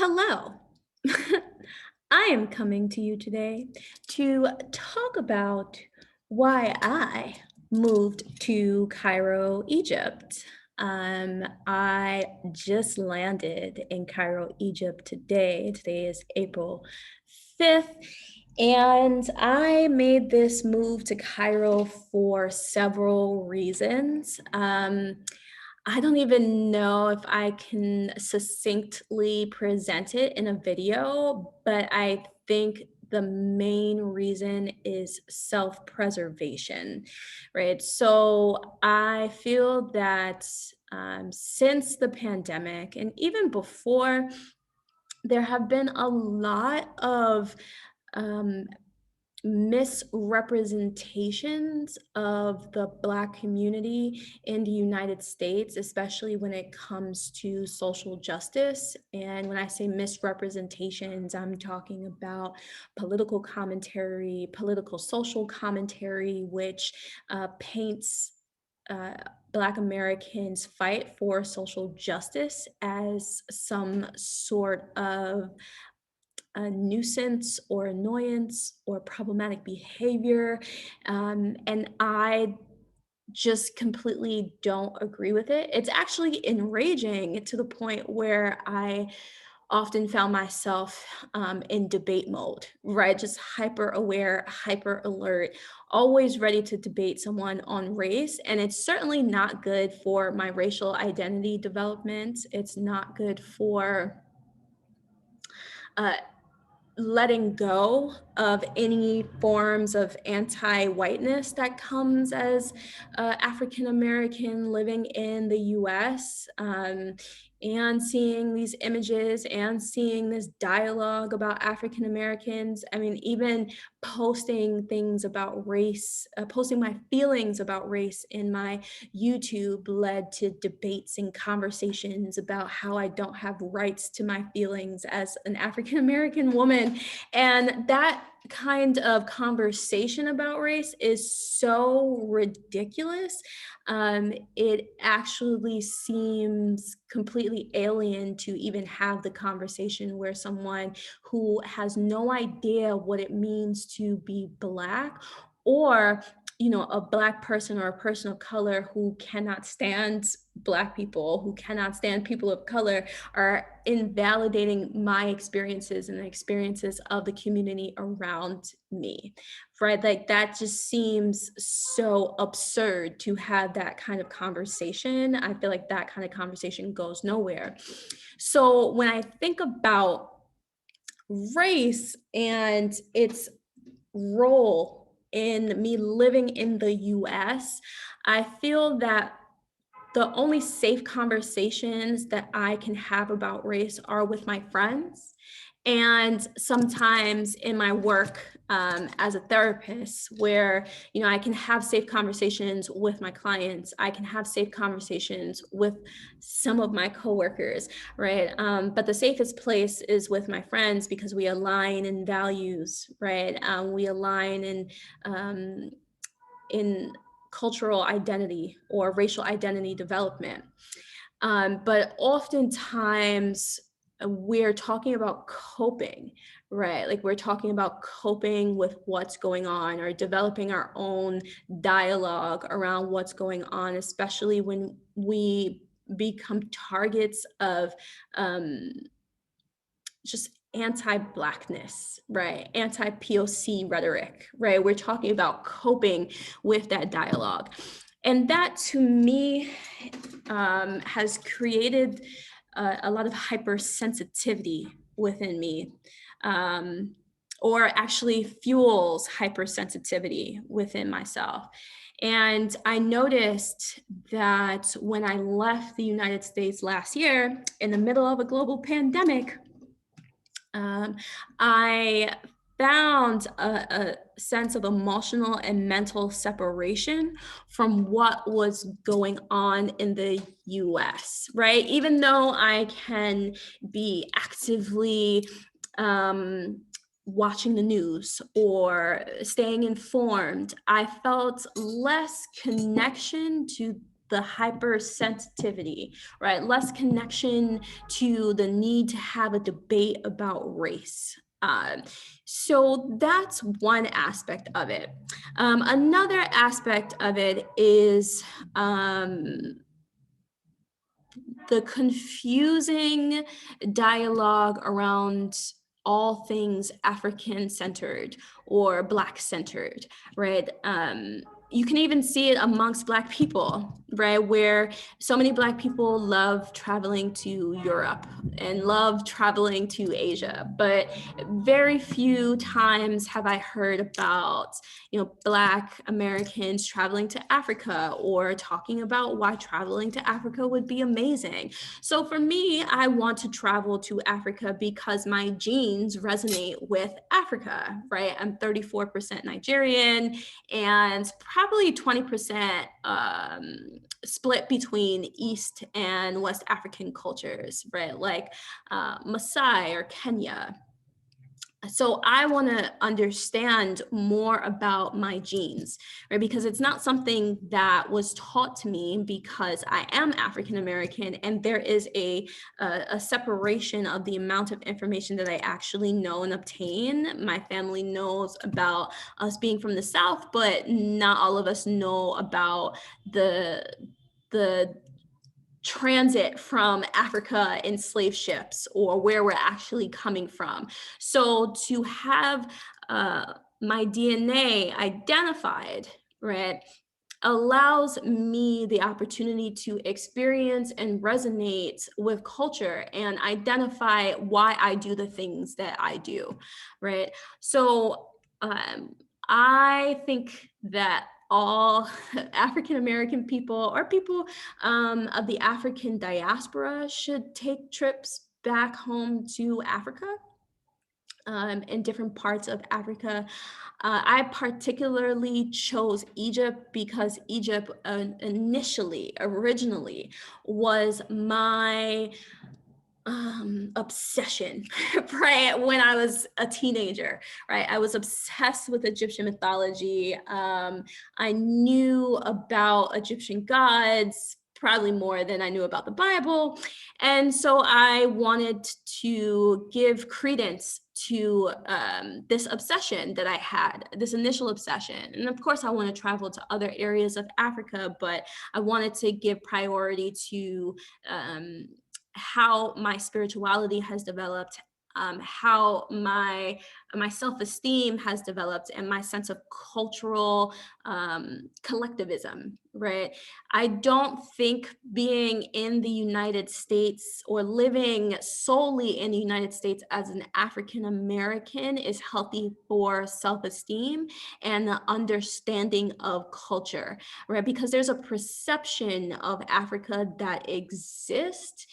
Hello. I am coming to you today to talk about why I moved to Cairo, Egypt. I just landed in Cairo, Egypt today. Today is April 5th, and I made this move to Cairo for several reasons. I don't even know if I can succinctly present it in a video, but I think the main reason is self-preservation, right? So I feel that since the pandemic and even before, there have been a lot of um, misrepresentations of the Black community in the United States, especially when it comes to social justice. And when I say misrepresentations, I'm talking about political commentary, political social commentary, which paints uh, Black Americans' fight for social justice as some sort of a nuisance or annoyance or problematic behavior. And I just completely don't agree with it. It's actually enraging to the point where I often found myself in debate mode, right? Just hyper aware, hyper alert, always ready to debate someone on race. And it's certainly not good for my racial identity development. It's not good for uh, letting go of any forms of anti-whiteness that comes as African American living in the US, and seeing these images and seeing this dialogue about African Americans. I mean, even posting things about race, posting my feelings about race in my YouTube led to debates and conversations about how I don't have rights to my feelings as an African American woman. And that kind of conversation about race is so ridiculous. It actually seems completely alien to even have the conversation where someone who has no idea what it means to be Black, or a Black person or a person of color who cannot stand Black people, who cannot stand people of color, are invalidating my experiences and the experiences of the community around me, right? Like that just seems so absurd to have that kind of conversation. I feel like that kind of conversation goes nowhere. So when I think about race and its role in me living in the US, I feel that the only safe conversations that I can have about race are with my friends. And sometimes in my work as a therapist, where I can have safe conversations with my clients, I can have safe conversations with some of my coworkers, right? But the safest place is with my friends because we align in values, right? We align in cultural identity or racial identity development. But oftentimes we're talking about coping, right? Like we're talking about coping with what's going on or developing our own dialogue around what's going on, especially when we become targets of um, just anti-Blackness, right? Anti-POC rhetoric, right? We're talking about coping with that dialogue. And that to me has created a lot of hypersensitivity within me, um, or actually fuels hypersensitivity within myself. And I noticed that when I left the United States last year in the middle of a global pandemic, um, I found a sense of emotional and mental separation from what was going on in the US, right? Even though I can be actively watching the news or staying informed, I felt less connection to the hypersensitivity, right? Less connection to the need to have a debate about race. So that's one aspect of it. Another aspect of it is the confusing dialogue around all things African centered or Black centered, right? You can even see it amongst Black people, right? Where so many Black people love traveling to Europe and love traveling to Asia, but very few times have I heard about, Black Americans traveling to Africa or talking about why traveling to Africa would be amazing. So for me, I want to travel to Africa because my genes resonate with Africa, right? I'm 34% Nigerian and probably 20% split between East and West African cultures, right? Like Maasai or Kenya. So I want to understand more about my genes, right? Because it's not something that was taught to me because I am African American, and there is a separation of the amount of information that I actually know and obtain. My family knows about us being from the South, but not all of us know about the transit from Africa in slave ships or where we're actually coming from. So to have my DNA identified, right, allows me the opportunity to experience and resonate with culture and identify why I do the things that I do, right? So I think that all African American people or people of the African diaspora should take trips back home to Africa, in different parts of Africa. I particularly chose Egypt because Egypt originally was my obsession, right? When I was a teenager, right? I was obsessed with Egyptian mythology. I knew about Egyptian gods, probably more than I knew about the Bible. And so I wanted to give credence to this obsession that I had, this initial obsession. And of course, I want to travel to other areas of Africa, but I wanted to give priority to how my spirituality has developed, how my self-esteem has developed, and my sense of cultural collectivism, right? I don't think being in the United States or living solely in the United States as an African American is healthy for self-esteem and the understanding of culture, right? Because there's a perception of Africa that exists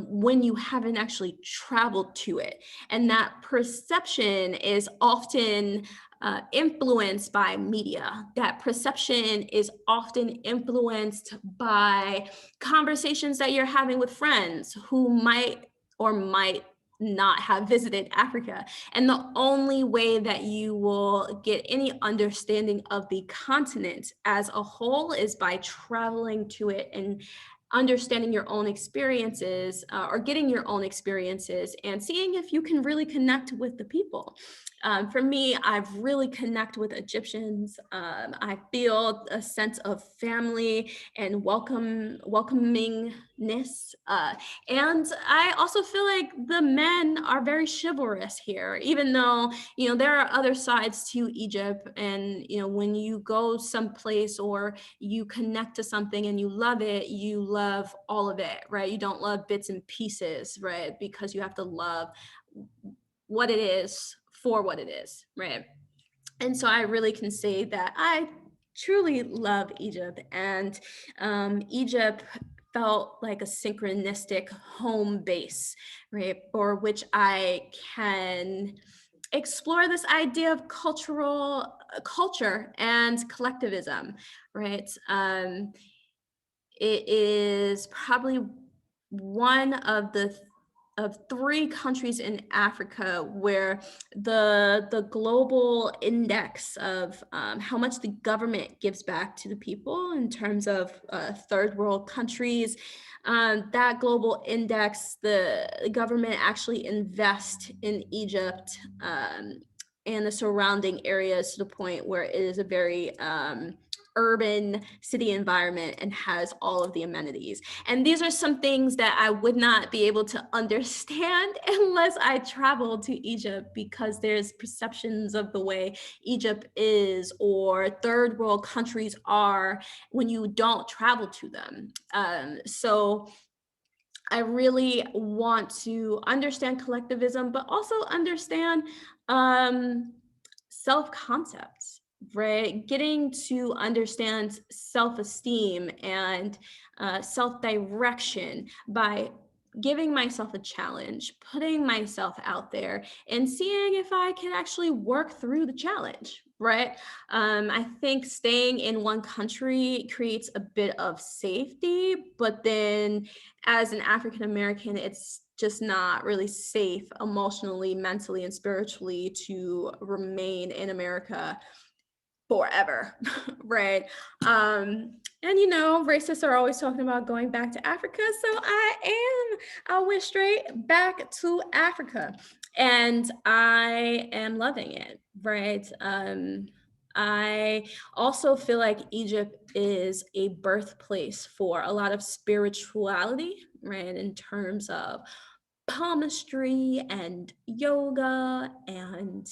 when you haven't actually traveled to it. And that perception is often influenced by media. That perception is often influenced by conversations that you're having with friends who might or might not have visited Africa. And the only way that you will get any understanding of the continent as a whole is by traveling to it and understanding your own experiences, or getting your own experiences and seeing if you can really connect with the people. For me, I've really connect with Egyptians. I feel a sense of family and welcomingness. And I also feel like the men are very chivalrous here, even though, there are other sides to Egypt. And, when you go someplace or you connect to something and you love it, you love all of it, right? You don't love bits and pieces, right? Because you have to love what it is for what it is, right? And so I really can say that I truly love Egypt, and Egypt felt like a synchronistic home base, right? For which I can explore this idea of culture and collectivism, right? It is probably one of the of three countries in Africa where the global index of how much the government gives back to the people in terms of third world countries, that global index, the government actually invest in Egypt and the surrounding areas to the point where it is a very urban city environment and has all of the amenities. And these are some things that I would not be able to understand unless I traveled to Egypt, because there's perceptions of the way Egypt is or third world countries are when you don't travel to them. So I really want to understand collectivism, but also understand um, self concepts, right? Getting to understand self esteem and self direction by giving myself a challenge, putting myself out there, and seeing if I can actually work through the challenge. Right. I think staying in one country creates a bit of safety, but then as an African American, it's just not really safe emotionally, mentally, and spiritually to remain in America forever, right? And racists are always talking about going back to Africa, so I went straight back to Africa, and I am loving it, right? I also feel like Egypt is a birthplace for a lot of spirituality, right? In terms of palmistry and yoga and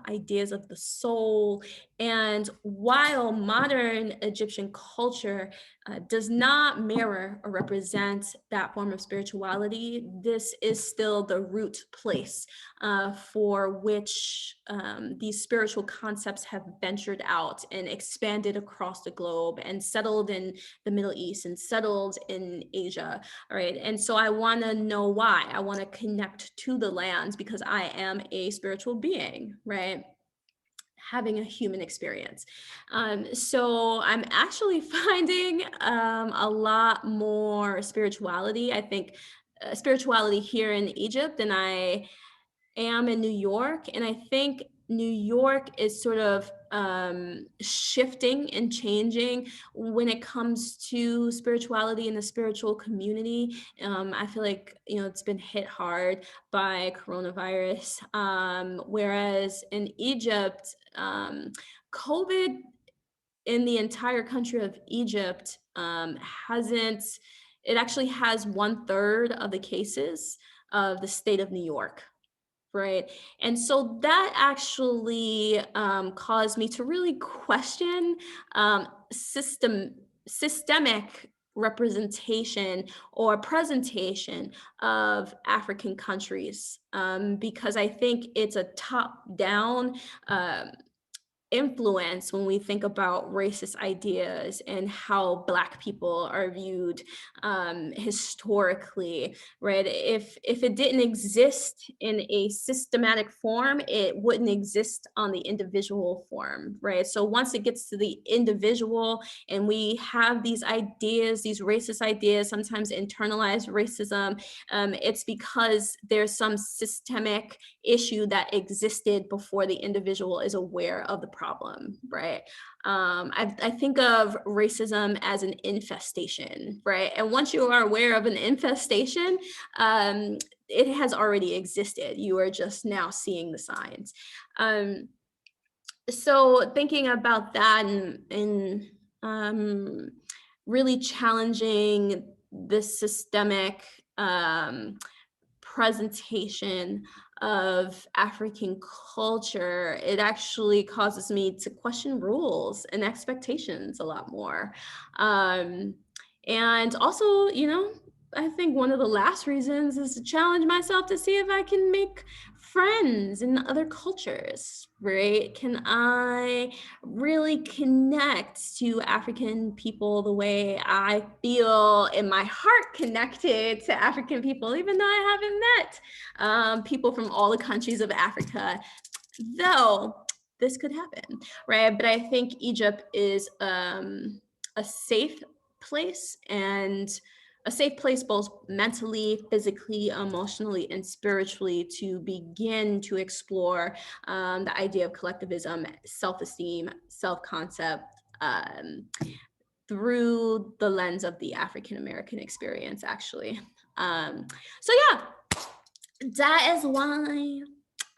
ideas of the soul. And while modern Egyptian culture does not mirror or represent that form of spirituality, this is still the root place for which these spiritual concepts have ventured out and expanded across the globe and settled in the Middle East and settled in Asia. All right. And so I want to know why. I want to connect to the lands because I am a spiritual being, right? Having a human experience. So I'm actually finding a lot more spirituality. I think spirituality here in Egypt than I am in New York. And I think New York is sort of shifting and changing when it comes to spirituality and the spiritual community. I feel like, it's been hit hard by coronavirus. Whereas in Egypt, COVID in the entire country of Egypt hasn't, it actually has 1/3 of the cases of the state of New York. Right. And so that actually caused me to really question systemic representation or presentation of African countries, because I think it's a top down influence when we think about racist ideas and how Black people are viewed historically, right? If it didn't exist in a systematic form, it wouldn't exist on the individual form, right? So once it gets to the individual and we have these ideas, these racist ideas, sometimes internalized racism, it's because there's some systemic issue that existed before the individual is aware of the problem, right? I think of racism as an infestation, right? And once you are aware of an infestation, it has already existed. You are just now seeing the signs. So thinking about that and really challenging this systemic presentation of African culture, it actually causes me to question rules and expectations a lot more. And also, I think one of the last reasons is to challenge myself to see if I can make friends in other cultures, right? Can I really connect to African people the way I feel in my heart connected to African people, even though I haven't met people from all the countries of Africa, though this could happen, right? But I think Egypt is a safe place and a safe place both mentally, physically, emotionally, and spiritually to begin to explore the idea of collectivism, self-esteem, self-concept, through the lens of the African American experience, actually. So yeah, that is why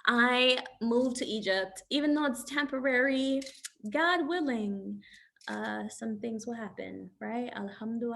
I moved to Egypt, even though it's temporary. God willing, some things will happen, right? Alhamdulillah.